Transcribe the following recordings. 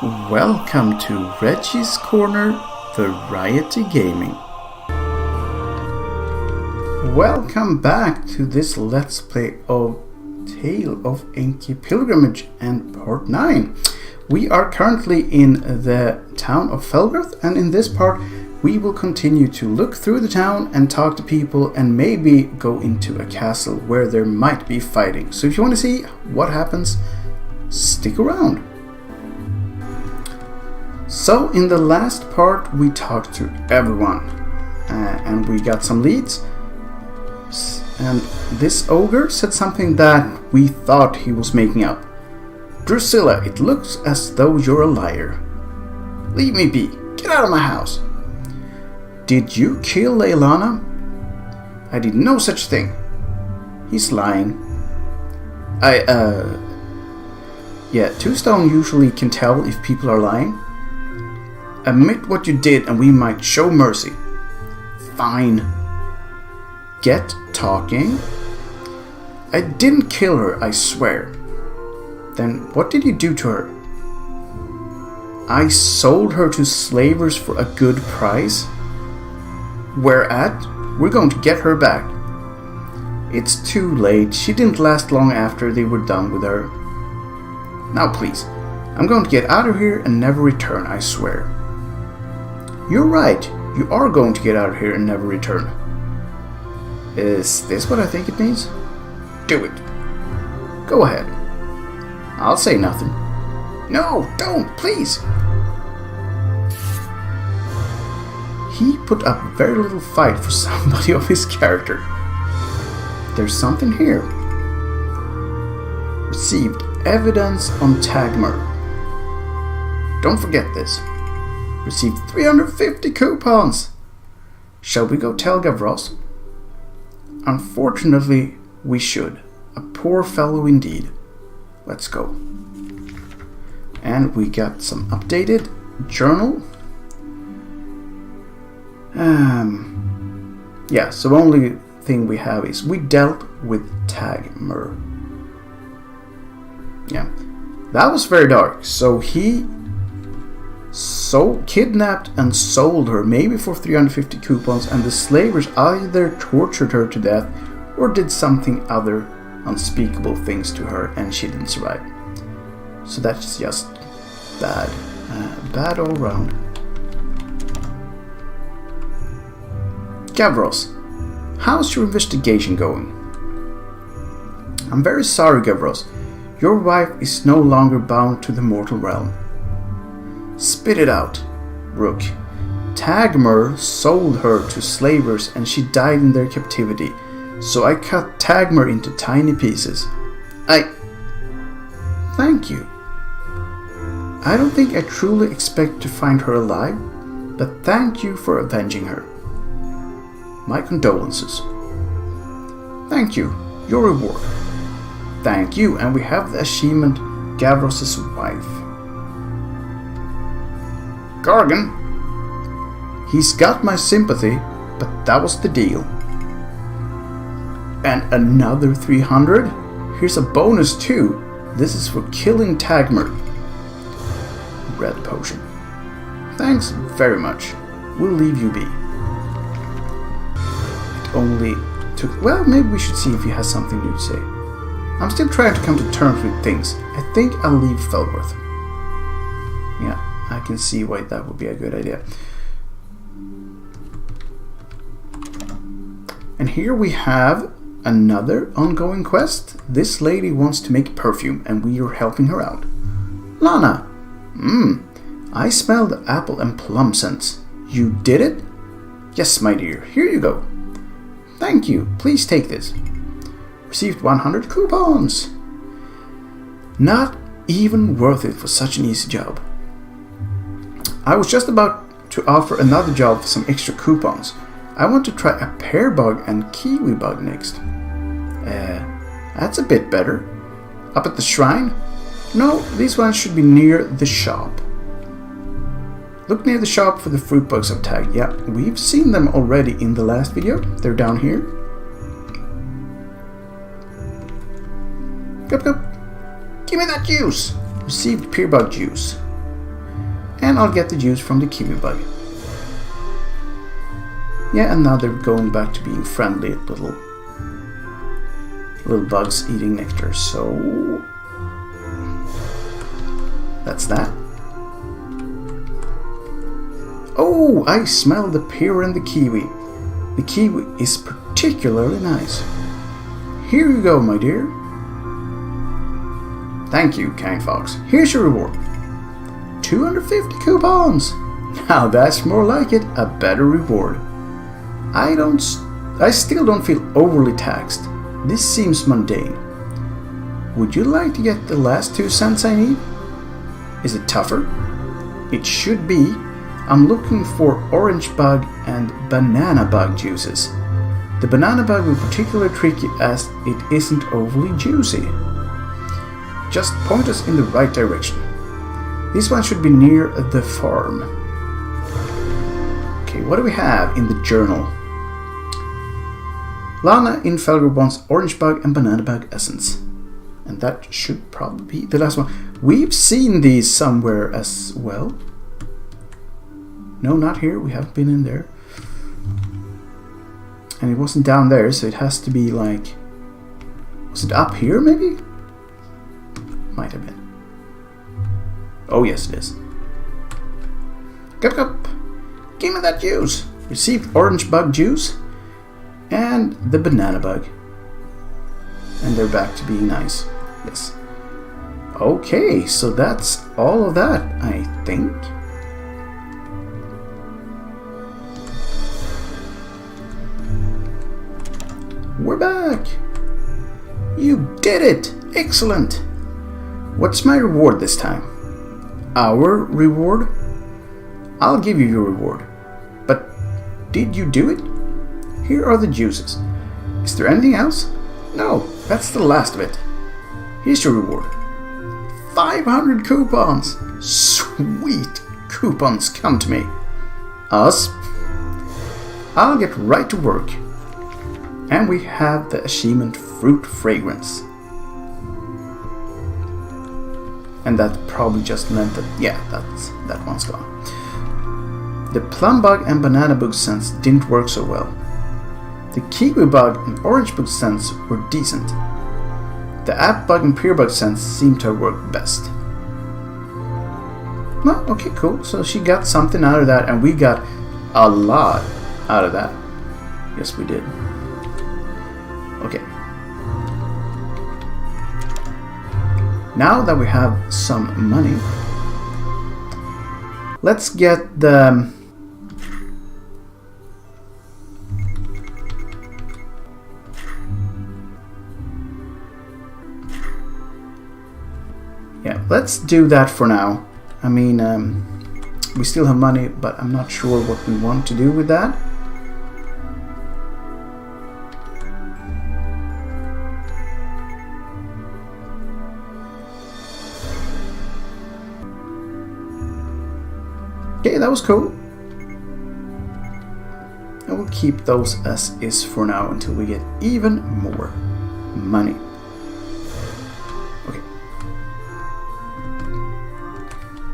Welcome to Reggie's Corner Variety Gaming. Welcome back to this Let's Play of Tale of Enki Pilgrimage and Part 9. We are currently in the town of Felgruth, and in this part we will continue to look through the town and talk to people and maybe go into a castle where there might be fighting. So if you want to see what happens, stick around. So in the last part we talked to everyone and we got some leads, and this ogre said something that we thought he was making up. Drusilla, it looks as though you're a liar. Leave me be. Get out of my house. Did you kill Lana? I did no such thing. He's lying. Yeah, Two Stone usually can tell if people are lying. Admit what you did and we might show mercy. Fine. Get talking. I didn't kill her, I swear. Then what did you do to her? I sold her to slavers for a good price. Whereat, we're going to get her back. It's too late. She didn't last long after they were done with her. Now please, I'm going to get out of here and never return, I swear. You're right, you are going to get out of here and never return. Is this what I think it means? Do it. Go ahead. I'll say nothing. No, don't, please. He put up very little fight for somebody of his character. There's something here. Received evidence on Tagmurr. Don't forget this. Received 350 coupons. Shall we go tell Gavros? Unfortunately, we should. A poor fellow indeed. Let's go. And we got some updated journal. Yeah, so the only thing we have is we dealt with Tagmurr. Yeah, that was very dark. So he kidnapped and sold her, maybe for 350 coupons, and the slavers either tortured her to death or did something other unspeakable things to her, and she didn't survive. So that's just bad. Bad all round. Gavros, how's your investigation going? I'm very sorry, Gavros. Your wife is no longer bound to the mortal realm. Spit it out, Rook. Tagmurr sold her to slavers and she died in their captivity, so I cut Tagmurr into tiny pieces. Thank you. I don't think I truly expect to find her alive, but thank you for avenging her. My condolences. Thank you. Your reward. Thank you, and we have the achievement Gavros' wife. Gargan. He's got my sympathy, but that was the deal. And another 300? Here's a bonus too. This is for killing Tagmurr. Red potion. Thanks very much. We'll leave you be. It only took... Well, maybe we should see if he has something new to say. I'm still trying to come to terms with things. I think I'll leave Felgruth. Yeah, I can see why that would be a good idea. And here we have another ongoing quest. This lady wants to make perfume and we are helping her out. Lana. I smell the apple and plum scents. You did it? Yes, my dear. Here you go. Thank you. Please take this. Received 100 coupons. Not even worth it for such an easy job. I was just about to offer another job for some extra coupons. I want to try a pear bug and kiwi bug next. That's a bit better. Up at the shrine? No, these ones should be near the shop. Look near the shop for the fruit bugs I've tagged. Yeah, we've seen them already in the last video. They're down here. Yup. Give me that juice! Received pear bug juice. And I'll get the juice from the kiwi bug. Yeah, and now they're going back to being friendly little bugs eating nectar. So that's that. Oh, I smell the pear and the kiwi. The kiwi is particularly nice. Here you go, my dear. Thank you, kind fox. Here's your reward. 250 coupons. Now that's more like it, a better reward. I still don't feel overly taxed. This seems mundane. Would you like to get the last 2 cents I need? Is it tougher? It should be. I'm looking for orange bug and banana bug juices. The banana bug will be particularly tricky as it isn't overly juicy. Just point us in the right direction. This one should be near the farm. Okay, what do we have in the journal? Lana in Felgruth wants orange bug and banana bug essence. And that should probably be the last one. We've seen these somewhere as well. No, not here. We haven't been in there. And it wasn't down there, so it has to be like... Was it up here, maybe? Might have been. Oh, yes, it is. Cup. Give me that juice. Received orange bug juice. And the banana bug. And they're back to being nice. Yes. Okay, so that's all of that, I think. We're back! You did it! Excellent! What's my reward this time? Our reward? I'll give you your reward. But did you do it? Here are the juices. Is there anything else? No, that's the last of it. Here's your reward. 500 coupons! Sweet coupons, come to me. Us? I'll get right to work. And we have the achievement Fruit Fragrance. And that probably just meant that, yeah, that one's gone. The plum bug and banana bug scents didn't work so well. The kiwi bug and orange bug scents were decent. The app bug and pear bug scents seemed to have worked best. Well, okay, cool. So she got something out of that, and we got a lot out of that. Yes, we did. Okay. Now that we have some money, let's get the... Yeah, let's do that for now. I mean, we still have money, but I'm not sure what we want to do with that. Okay, that was cool. I will keep those as is for now until we get even more money. Okay.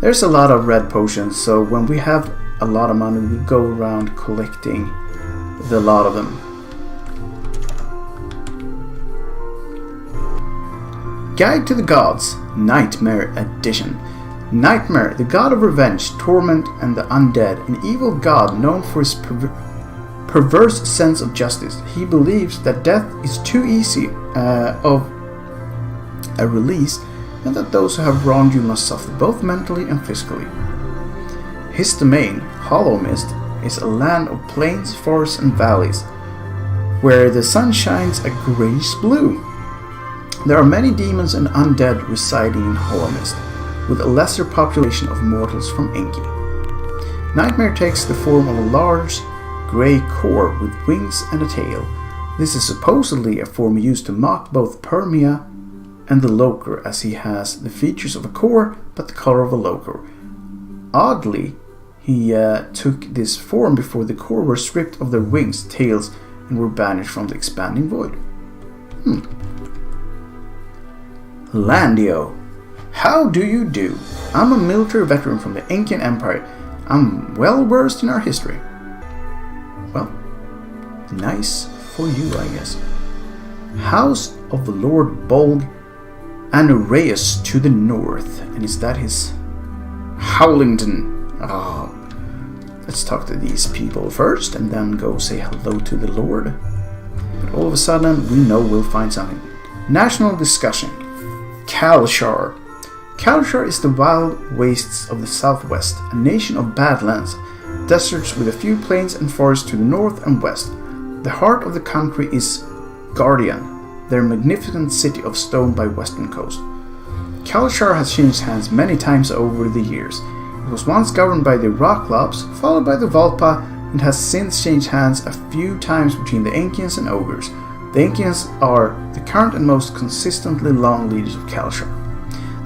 There's a lot of red potions, so when we have a lot of money, we go around collecting the lot of them. Guide to the Gods, Nightmare Edition. Nightmare, the god of revenge, torment, and the undead, an evil god known for his perverse sense of justice. He believes that death is too easy of a release, and that those who have wronged you must suffer both mentally and physically. His domain, Hollow Mist, is a land of plains, forests, and valleys, where the sun shines a grayish blue. There are many demons and undead residing in Hollow Mist, with a lesser population of mortals from Enki. Nightmare takes the form of a large, grey core with wings and a tail. This is supposedly a form used to mock both Permia and the Loker, as he has the features of a core but the color of a Loker. Oddly, he took this form before the core were stripped of their wings, tails, and were banished from the expanding void. Landio. How do you do? I'm a military veteran from the Enki Empire. I'm well versed in our history. Well, nice for you, I guess. House of the Lord Bolg Anereos to the north. And is that his Howlington? Oh, let's talk to these people first and then go say hello to the Lord. But all of a sudden, we know we'll find something. National discussion. Kalshar. Kalshar is the wild wastes of the southwest, a nation of badlands, deserts with a few plains and forests to the north and west. The heart of the country is Gargan, their magnificent city of stone by western coast. Kalshar has changed hands many times over the years. It was once governed by the Rocklobs, followed by the Valpa, and has since changed hands a few times between the Enkians and Ogres. The Enkians are the current and most consistently long leaders of Kalshar.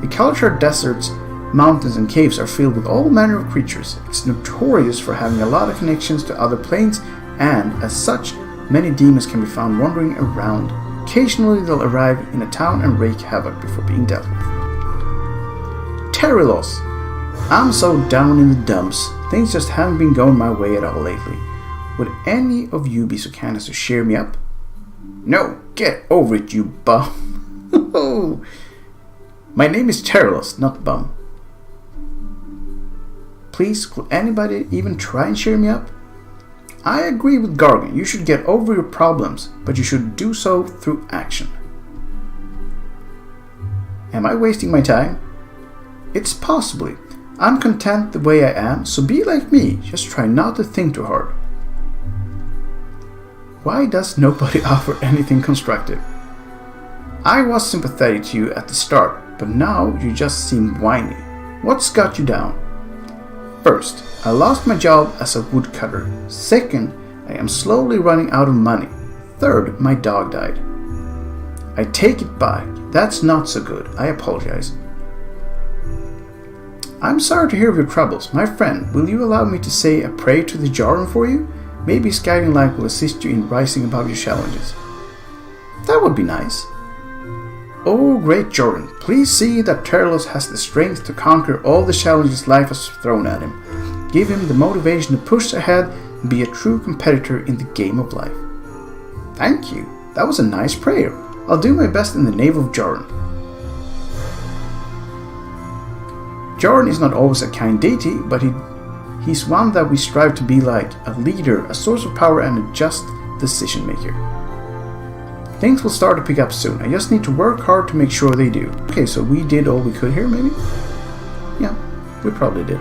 The Kalshar deserts, mountains and caves are filled with all manner of creatures. It's notorious for having a lot of connections to other planes, and as such, many demons can be found wandering around. Occasionally they'll arrive in a town and wreak havoc before being dealt with. Terillos. I'm so down in the dumps. Things just haven't been going my way at all lately. Would any of you be so kind as to cheer me up? No, get over it, you bum. My name is Terillos, not Bum. Please, could anybody even try and cheer me up? I agree with Gargan. You should get over your problems, but you should do so through action. Am I wasting my time? It's possibly. I'm content the way I am, so be like me. Just try not to think too hard. Why does nobody offer anything constructive? I was sympathetic to you at the start, but now you just seem whiny. What's got you down? First, I lost my job as a woodcutter. Second, I am slowly running out of money. Third, my dog died. I take it back. That's not so good. I apologize. I'm sorry to hear of your troubles. My friend, will you allow me to say a prayer to the Jarvan for you? Maybe his guiding light will assist you in rising above your challenges. That would be nice. Oh, great Jarvan, please see that Terillos has the strength to conquer all the challenges life has thrown at him. Give him the motivation to push ahead and be a true competitor in the game of life. Thank you. That was a nice prayer. I'll do my best in the name of Jarvan. Jarvan is not always a kind deity, but he's one that we strive to be like, a leader, a source of power and a just decision maker. Things will start to pick up soon. I just need to work hard to make sure they do. Okay, so we did all we could here, maybe? Yeah, we probably did.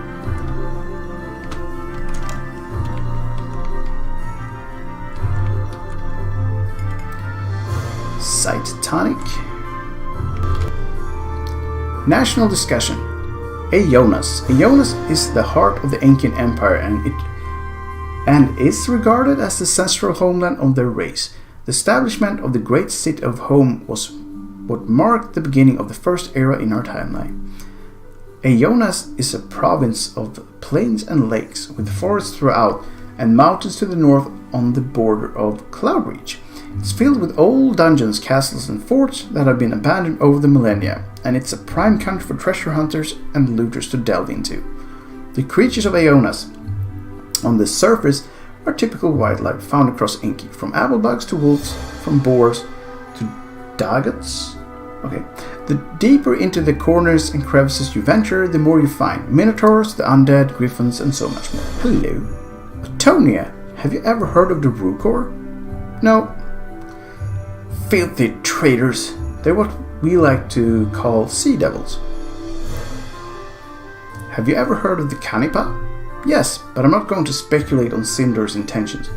Site tonic. National discussion. Aionas. Aionas is the heart of the Enki Empire and is regarded as the ancestral homeland of their race. The establishment of the great city of home was what marked the beginning of the first era in our timeline. Aionas is a province of plains and lakes, with forests throughout and mountains to the north on the border of Cloudreach. It's filled with old dungeons, castles and forts that have been abandoned over the millennia, and it's a prime country for treasure hunters and looters to delve into. The creatures of Aionas on the surface are typical wildlife found across Enki, from applebugs to wolves, from boars to dagots. Okay. The deeper into the corners and crevices you venture, the more you find. Minotaurs, the undead, griffins, and so much more. Hello. Atonia, have you ever heard of the Rukor? No. Filthy traitors. They're what we like to call sea devils. Have you ever heard of the Kanipa? Yes, but I'm not going to speculate on Cinder's intentions.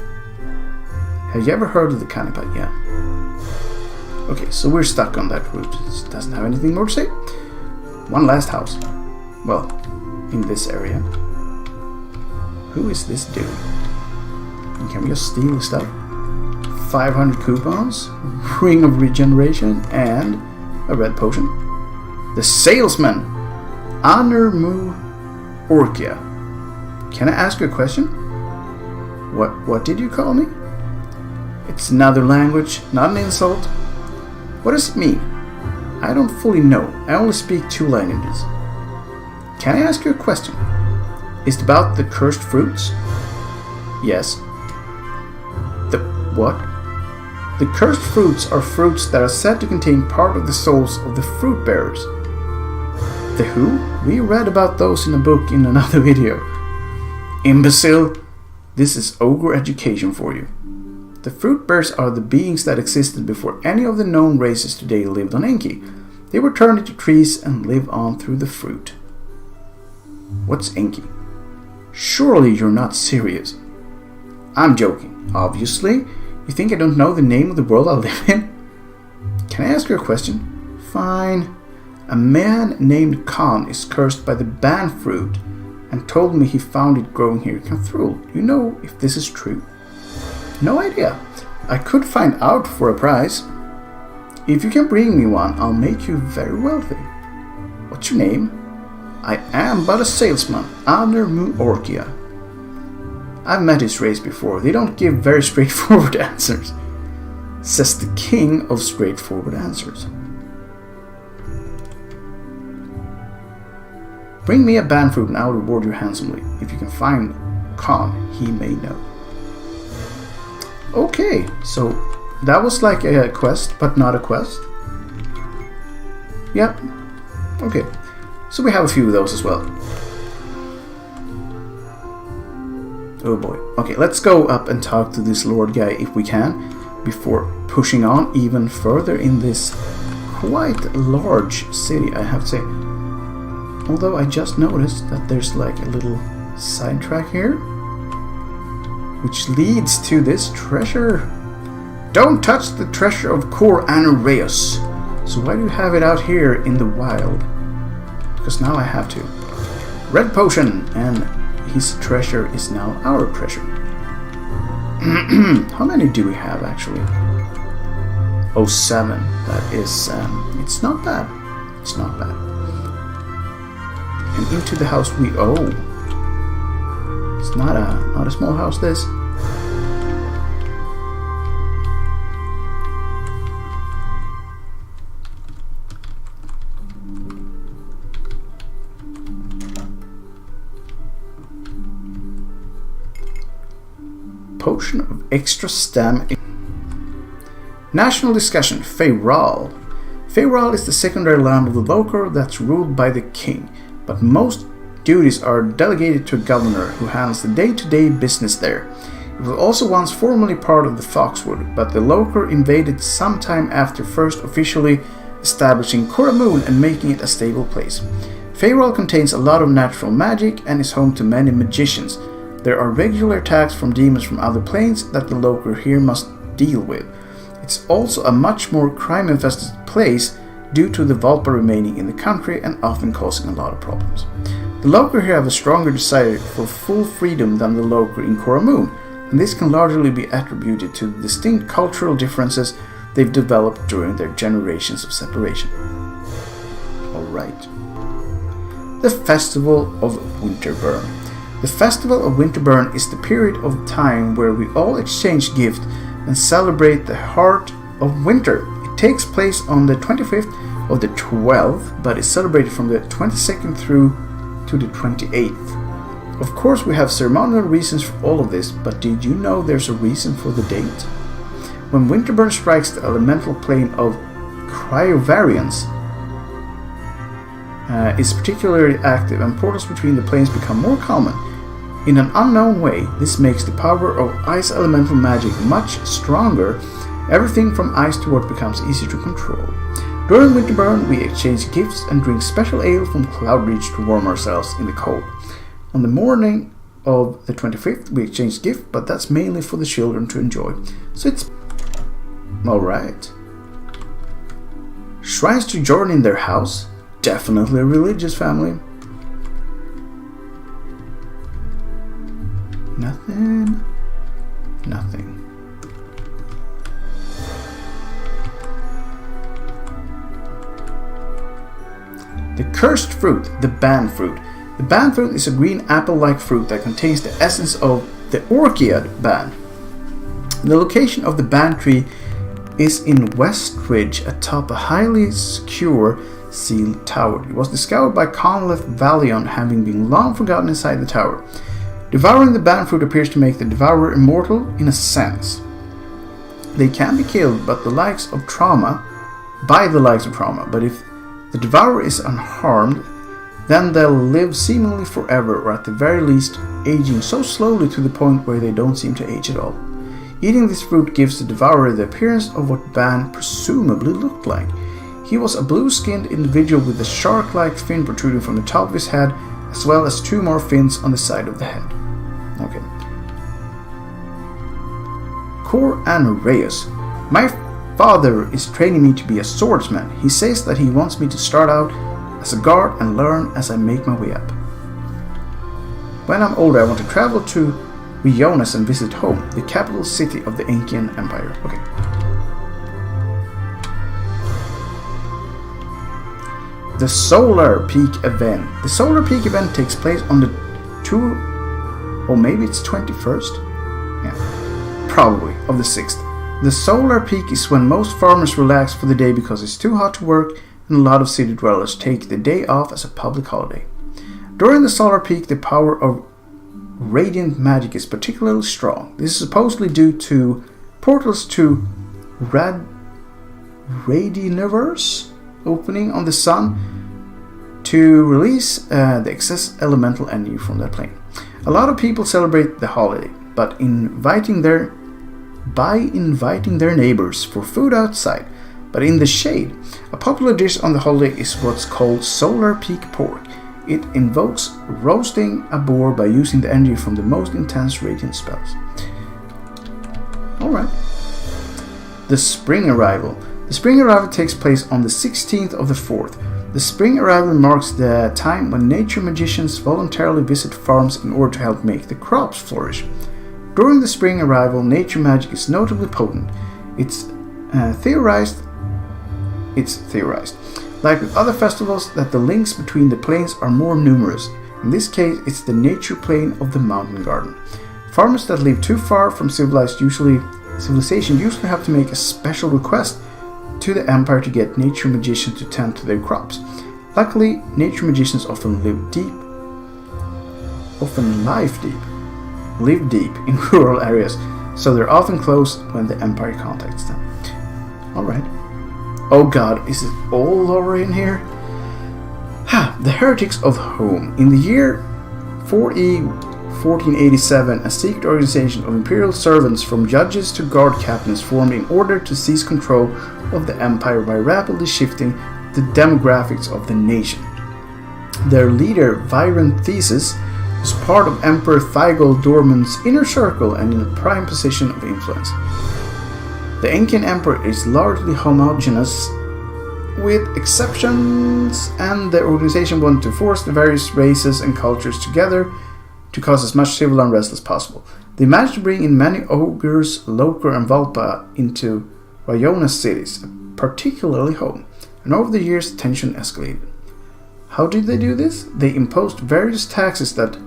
Have you ever heard of the Kanipa? Yeah. Okay, so we're stuck on that route. It doesn't have anything more to say. One last house. Well, in this area. Who is this dude? Can we just steal his stuff? 500 coupons, Ring of Regeneration, and a red potion. The salesman, Anermu Orkia. Can I ask you a question? What did you call me? It's another language, not an insult. What does it mean? I don't fully know. I only speak 2 languages. Can I ask you a question? Is it about the cursed fruits? Yes. The what? The cursed fruits are fruits that are said to contain part of the souls of the fruit bearers. The who? We read about those in a book in another video. Imbecile! This is Ogre education for you. The fruit bearers are the beings that existed before any of the known races today lived on Enki. They were turned into trees and live on through the fruit. What's Enki? Surely you're not serious. I'm joking, obviously. You think I don't know the name of the world I live in? Can I ask you a question? Fine. A man named Khan is cursed by the ban fruit and told me he found it growing here in Kathrul. Do you know if this is true? No idea. I could find out for a price. If you can bring me one, I'll make you very wealthy. What's your name? I am but a salesman, Orkia. I've met his race before. They don't give very straightforward answers. Says the king of straightforward answers. Bring me a ban fruit and I'll reward you handsomely. If you can find Khan, he may know. Okay, so that was like a quest, but not a quest. Yep. Okay. So we have a few of those as well. Oh boy. Okay, let's go up and talk to this lord guy if we can, before pushing on even further in this quite large city, I have to say. Although I just noticed that there's like a little sidetrack here, which leads to this treasure. Don't touch the treasure of Cor Anereos. So why do you have it out here in the wild? Because now I have to. Red potion, and his treasure is now our treasure. How many do we have actually? Oh, 7. That is, it's not bad. It's not bad. And into the house we owe. It's not a small house, this. Potion of extra stamina. National discussion. Feyral. Feyral is the secondary land of the Loker that's ruled by the king, but most duties are delegated to a governor who handles the day-to-day business there. It was also once formerly part of the Foxwood, but the Loker invaded sometime after first officially establishing Coramoon and making it a stable place. Feyral contains a lot of natural magic and is home to many magicians. There are regular attacks from demons from other planes that the Loker here must deal with. It's also a much more crime-infested place due to the Valpa remaining in the country and often causing a lot of problems. The Loker here have a stronger desire for full freedom than the Loker in Coramoon, and this can largely be attributed to the distinct cultural differences they've developed during their generations of separation. Alright. The Festival of Winterburn. The Festival of Winterburn is the period of time where we all exchange gifts and celebrate the heart of winter. It takes place on the 25th of the 12th, but is celebrated from the 22nd through to the 28th. Of course, we have ceremonial reasons for all of this, but did you know there's a reason for the date? When Winterburn strikes the elemental plane of cryovariance, is particularly active and portals between the planes become more common. In an unknown way, this makes the power of ice elemental magic much stronger. Everything from ice to water becomes easier to control. During Winterburn, we exchange gifts and drink special ale from Cloudreach to warm ourselves in the cold. On the morning of the 25th, we exchange gifts, but that's mainly for the children to enjoy. So it's alright. Shrines to join in their house. Definitely a religious family. Nothing. Nothing. The cursed fruit, the ban fruit. The ban fruit is a green apple-like fruit that contains the essence of the Orchid ban. The location of the ban tree is in West Ridge atop a highly secure sealed tower. It was discovered by Conleth Valion, having been long forgotten inside the tower. Devouring the banned fruit appears to make the devourer immortal in a sense. They can be killed by the likes of trauma, but if the devourer is unharmed, then they'll live seemingly forever, or at the very least aging so slowly to the point where they don't seem to age at all. Eating this fruit gives the devourer the appearance of what Ban presumably looked like. He was a blue-skinned individual with a shark-like fin protruding from the top of his head, as well as 2 more fins on the side of the head. Okay. Cor Anereos. My father is training me to be a swordsman. He says that he wants me to start out as a guard and learn as I make my way up. When I'm older, I want to travel to Aionas and visit home, the capital city of the Enkian Empire. Okay. The Solar Peak event. The Solar Peak event takes place on the 21st? Yeah, probably, of the 6th. The Solar Peak is when most farmers relax for the day because it's too hot to work, and a lot of city dwellers take the day off as a public holiday. During the Solar Peak, the power of radiant magic is particularly strong. This is supposedly due to portals to Radioniverse opening on the sun to release the excess elemental energy from that plane. A lot of people celebrate the holiday, by inviting their neighbors for food outside, but in the shade. A popular dish on the holiday is what's called Solar Peak Pork. It invokes roasting a boar by using the energy from the most intense radiant spells. Alright. The Spring Arrival. The Spring Arrival takes place on the 16th of the 4th. The Spring Arrival marks the time when nature magicians voluntarily visit farms in order to help make the crops flourish. During the Spring Arrival, nature magic is notably potent. It's theorized, like with other festivals, that the links between the planes are more numerous. In this case, it's the nature plane of the mountain garden. Farmers that live too far from civilization usually have to make a special request to the Empire to get nature magicians to tend to their crops. Luckily, nature magicians often live deep in rural areas, so they're often close when the Empire contacts them. Alright. Oh god, is it all over in here? The Heretics of Home. In the year 4E 1487, a secret organization of imperial servants from judges to guard captains formed in order to seize control of the empire by rapidly shifting the demographics of the nation. Their leader, Viren Thesis, was part of Emperor Thygol Dorman's inner circle and in a prime position of influence. The Enkian Emperor is largely homogeneous, with exceptions, and the organization wanted to force the various races and cultures together to cause as much civil unrest as possible. They managed to bring in many ogres, Lokr and Valpa into Aionas cities, particularly home, and over the years tension escalated. How did they do this? They imposed various taxes that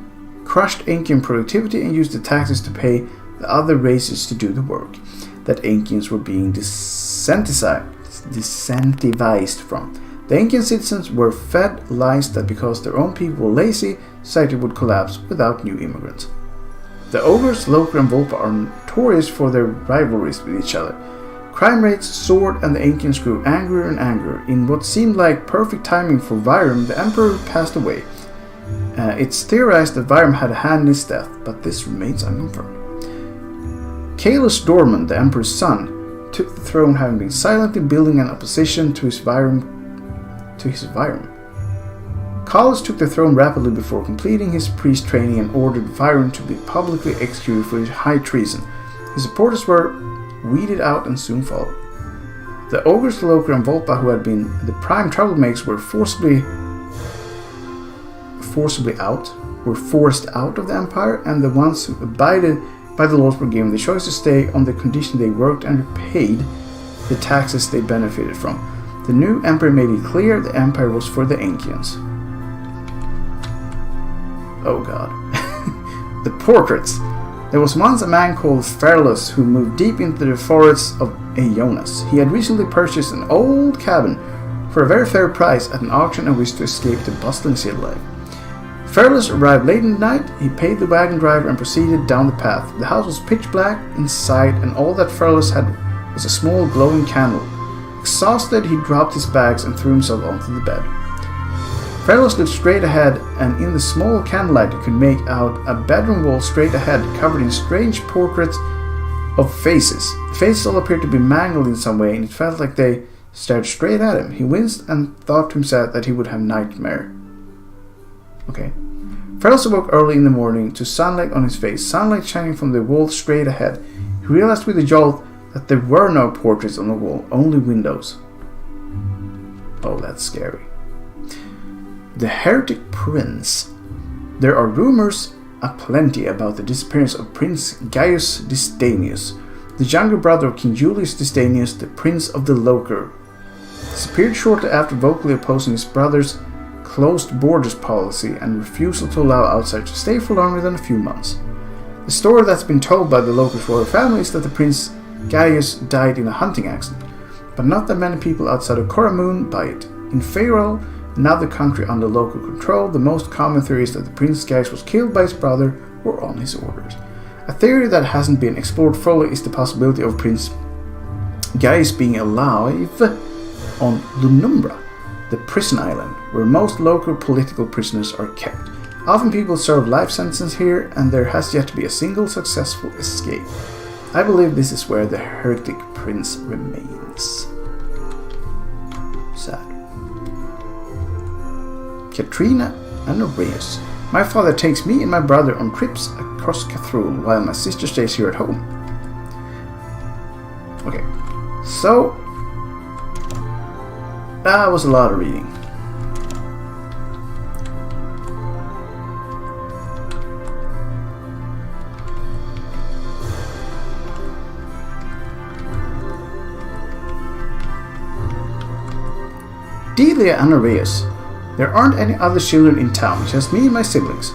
crushed Enkian productivity and used the taxes to pay the other races to do the work that Enkians were being disincentivized from. The Enkian citizens were fed lies that because their own people were lazy, society would collapse without new immigrants. The ogres, Lokr and Volpa are notorious for their rivalries with each other. Crime rates soared and the Enkians grew angrier and angrier. In what seemed like perfect timing for Viren, the emperor passed away. It's theorized that Viren had a hand in his death, but this remains unconfirmed. Kalus Dorman, the emperor's son, took the throne, having been silently building an opposition to his Viren. Kalus took the throne rapidly before completing his priest training and ordered Viren to be publicly executed for his high treason. His supporters were weeded out and soon followed. The ogres, Lokr and Volpa, who had been the prime troublemakers, were forced out of the empire, and the ones who abided by the laws were given the choice to stay on the condition they worked and paid the taxes they benefited from. The new emperor made it clear the empire was for the Enkians. Oh god. The portraits. There was once a man called Fearless who moved deep into the forests of Aionas. He had recently purchased an old cabin for a very fair price at an auction and wished to escape the bustling city life. Fearless arrived late in the night. He paid the wagon driver and proceeded down the path. The house was pitch black inside, and all that Fearless had was a small glowing candle. Exhausted, he dropped his bags and threw himself onto the bed. Fearless looked straight ahead, and in the small candlelight he could make out a bedroom wall straight ahead, covered in strange portraits of faces. The faces all appeared to be mangled in some way, and it felt like they stared straight at him. He winced and thought to himself that he would have nightmare. Okay. Fearless awoke early in the morning to sunlight on his face, sunlight shining from the wall straight ahead. He realized with a jolt that there were no portraits on the wall, only windows. Oh, that's scary. The Heretic Prince. There are rumors aplenty about the disappearance of Prince Gaius Dystanius, the younger brother of King Julius Dystanius, the Prince of the Loker. Disappeared shortly after vocally opposing his brother's closed borders policy and refusal to allow outsiders to stay for longer than a few months. The story that's been told by the local royal family is that the Prince Gaius died in a hunting accident, but not that many people outside of Coramoon buy it. In Feyral, another country under local control, the most common theory is that the Prince Gaius was killed by his brother or on his orders. A theory that hasn't been explored fully is the possibility of Prince Gaius being alive on Lunumbra, the prison island, where most local political prisoners are kept. Often people serve life sentences here, and there has yet to be a single successful escape. I believe this is where the Heretic Prince remains. Sad. Katrina Anereos. My father takes me and my brother on trips across Kathrul, while my sister stays here at home. Okay, so that was a lot of reading. Delia Aionas. There aren't any other children in town, just me and my siblings.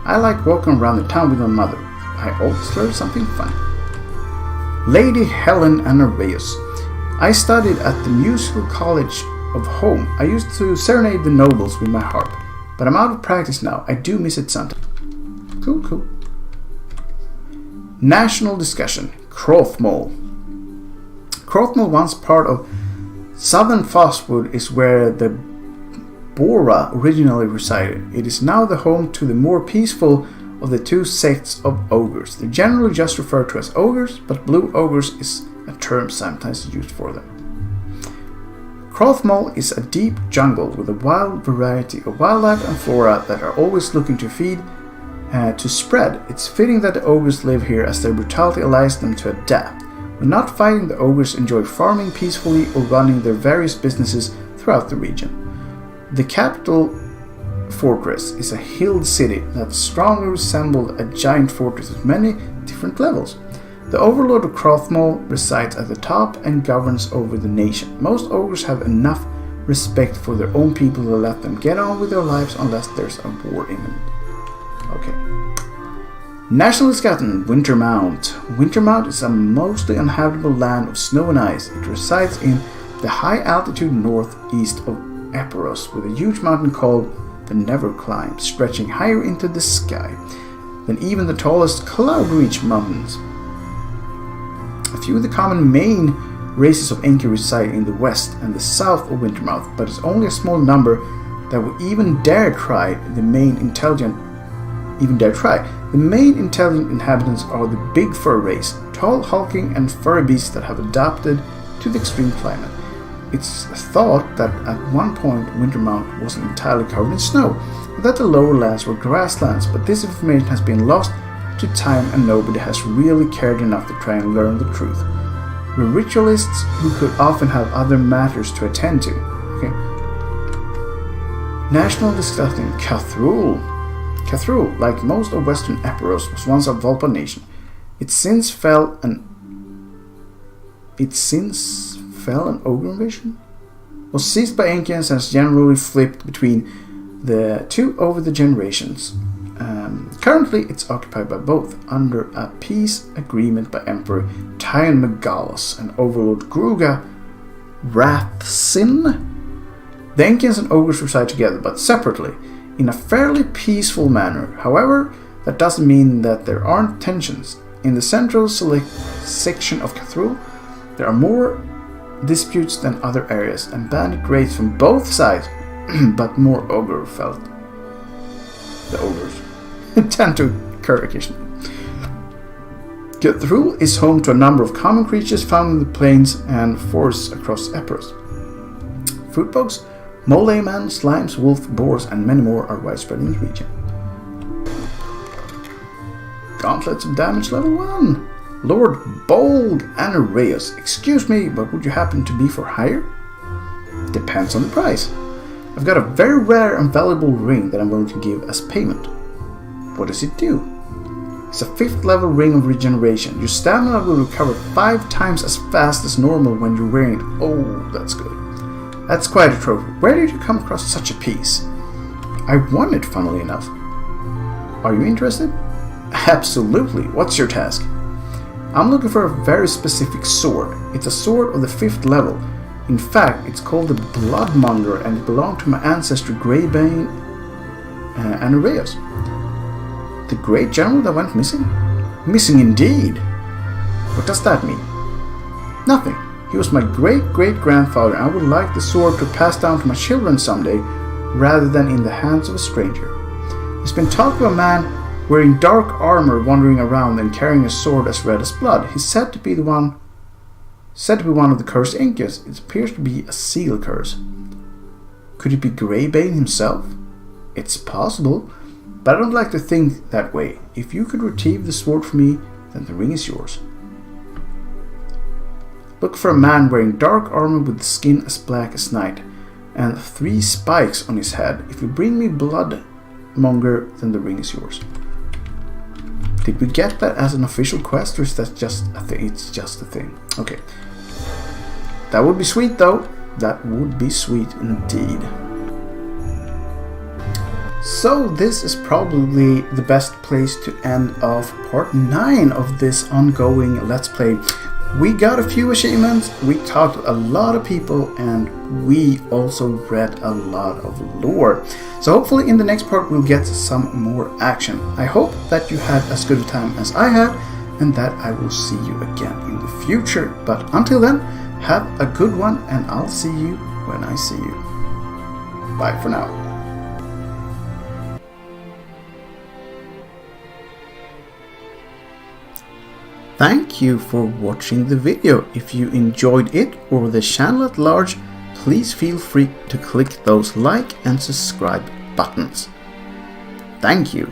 I like walking around the town with my mother. I always learn something funny. Lady Helen Aionas. I studied at the musical college of home. I used to serenade the nobles with my harp, but I'm out of practice now. I do miss it sometimes. Cool. National discussion. Crawthmaul. Crawthmaul, once part of Southern Fosswood, is where the Bora originally resided. It is now the home to the more peaceful of the two sects of ogres. They're generally just referred to as ogres, but blue ogres is a term sometimes used for them. Crawthmaul is a deep jungle with a wild variety of wildlife and flora that are always looking to feed to spread. It's fitting that the ogres live here, as their brutality allows them to adapt. When not fighting, the ogres enjoy farming peacefully or running their various businesses throughout the region. The capital fortress is a hilled city that strongly resembled a giant fortress with many different levels. The overlord of Crawthmaul resides at the top and governs over the nation. Most ogres have enough respect for their own people to let them get on with their lives unless there's a war imminent. Okay. National discussion. Wintermount. Wintermount is a mostly uninhabitable land of snow and ice. It resides in the high altitude northeast of Eperos, with a huge mountain called the Never Climb, stretching higher into the sky than even the tallest Cloud Reach mountains. A few of the common main races of Enki reside in the west and the south of Wintermount, but it's only a small number that will even dare try. The main intelligent inhabitants are the Big Fur race, tall, hulking, and furry beasts that have adapted to the extreme climate. It's thought that at one point Wintermount wasn't entirely covered in snow, and that the lower lands were grasslands, but this information has been lost to time and nobody has really cared enough to try and learn the truth. We're ritualists who could often have other matters to attend to. Okay. National discussion. Kathrul. Kathrul, like most of western Eperos, was once a Volpa nation. It since fell an ogre invasion? Was seized by Enki and has generally flipped between the two over the generations. Currently, it's occupied by both, under a peace agreement by Emperor Tagmurr and Overlord Gruga Rathsin. The Enkians and Ogres reside together, but separately, in a fairly peaceful manner. However, that doesn't mean that there aren't tensions. In the central section of Kathrul, there are more disputes than other areas, and bandit raids from both sides, but more Ogre felt. The Ogres tend to occur occasionally. Kathrul is home to a number of common creatures found in the plains and forests across Epirus. Fruit bugs, mole man, slimes, wolf, boars, and many more are widespread in the region. Gauntlets of damage level 1. Lord Bolg Anereos. Excuse me, but would you happen to be for hire? Depends on the price. I've got a very rare and valuable ring that I'm willing to give as payment. What does it do? It's a 5th level ring of regeneration. Your stamina will recover 5 times as fast as normal when you're wearing it. Oh, that's good. That's quite a trophy. Where did you come across such a piece? I won it, funnily enough. Are you interested? Absolutely. What's your task? I'm looking for a very specific sword. It's a sword of the 5th level. In fact, it's called the Bloodmonger and it belonged to my ancestor Greybane Anereos. The great general that went missing? Missing indeed. What does that mean? Nothing. He was my great-great-grandfather and I would like the sword to pass down to my children someday rather than in the hands of a stranger. There's been talk of a man wearing dark armor wandering around and carrying a sword as red as blood. He's said to be one of the cursed Enkians. It appears to be a seal curse. Could it be Greybane himself? It's possible, but I don't like to think that way. If you could retrieve the sword for me, then the ring is yours. Look for a man wearing dark armor with skin as black as night, and 3 spikes on his head. If you bring me Bloodmonger, then the ring is yours. Did we get that as an official quest, or is that just a thing? It's just a thing. Okay. That would be sweet, though. That would be sweet indeed. So this is probably the best place to end off part 9 of this ongoing Let's Play. We got a few achievements, we talked to a lot of people, and we also read a lot of lore. So hopefully in the next part we'll get some more action. I hope that you had as good a time as I had, and that I will see you again in the future. But until then, have a good one, and I'll see you when I see you. Bye for now. Thank you for watching the video. If you enjoyed it or the channel at large, please feel free to click those like and subscribe buttons. Thank you.